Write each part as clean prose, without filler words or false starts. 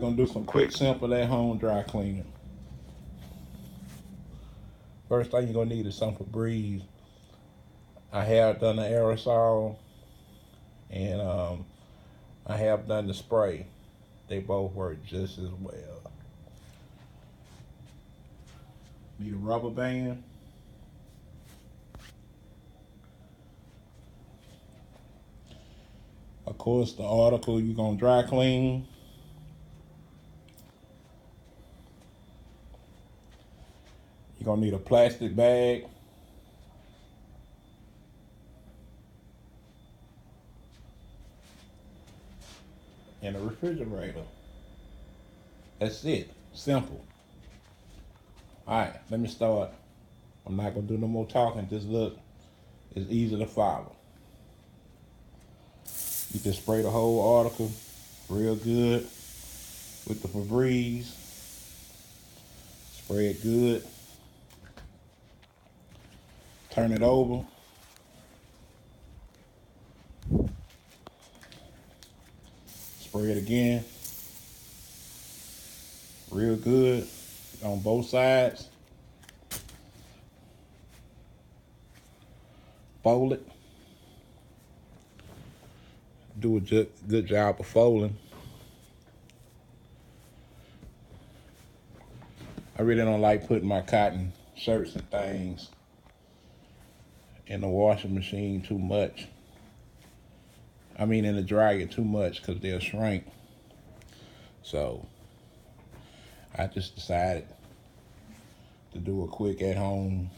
we're gonna do some quick, simple at home dry cleaning. First thing you're gonna need is some Febreze. I have done the aerosol and I have done the spray. They both work just as well. Need a rubber band. Of course, the article you're gonna dry clean. You're gonna need a plastic bag. And a refrigerator. That's it. Simple. Alright, let me start. I'm not gonna do no more talking, just look. It's easy to follow. You can spray the whole article real good with the Febreze. Spray it good. Turn it over. Spray it again. Real good on both sides. Fold it. Do a good job of folding. I really don't like putting my cotton shirts and things in the washing machine too much. I mean in the dryer too much because they'll shrink. So I just decided to do a quick at home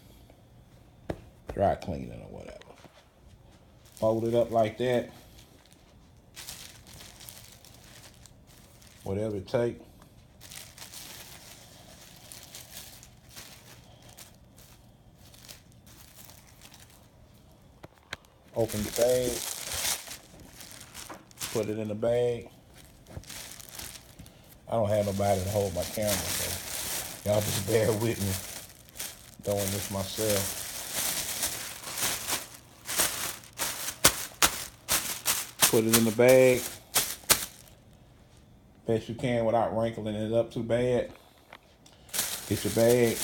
dry cleaning or whatever. Fold it up like that. Whatever it takes. Open the bag. Put it in the bag. I don't have nobody to hold my camera, so y'all just bear with me doing this myself. Put it in the bag best you can without wrinkling it up too bad. Get your bag.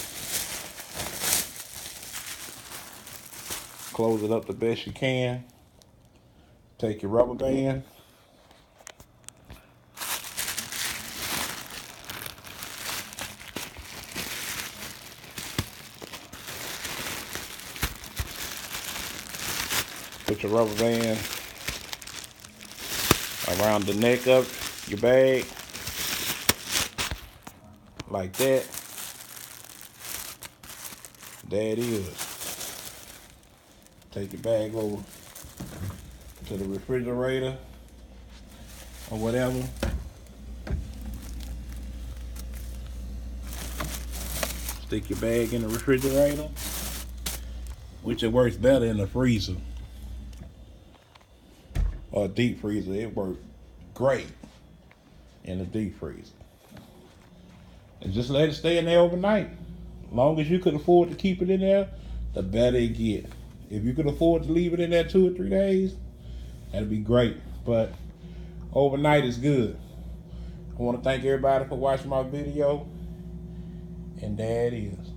Close it up the best you can. Take your rubber band. Put your rubber band around the neck of your bag, like that. There it is. Take your bag over to the refrigerator or whatever. Stick your bag in the refrigerator, which it works better in the freezer or a deep freezer. It works great in the deep freezer. And just let it stay in there overnight. As long as you could afford to keep it in there, the better it get. If you could afford to leave it in there 2 or 3 days, that'd be great. But overnight is good. I want to thank everybody for watching my video. And there it is.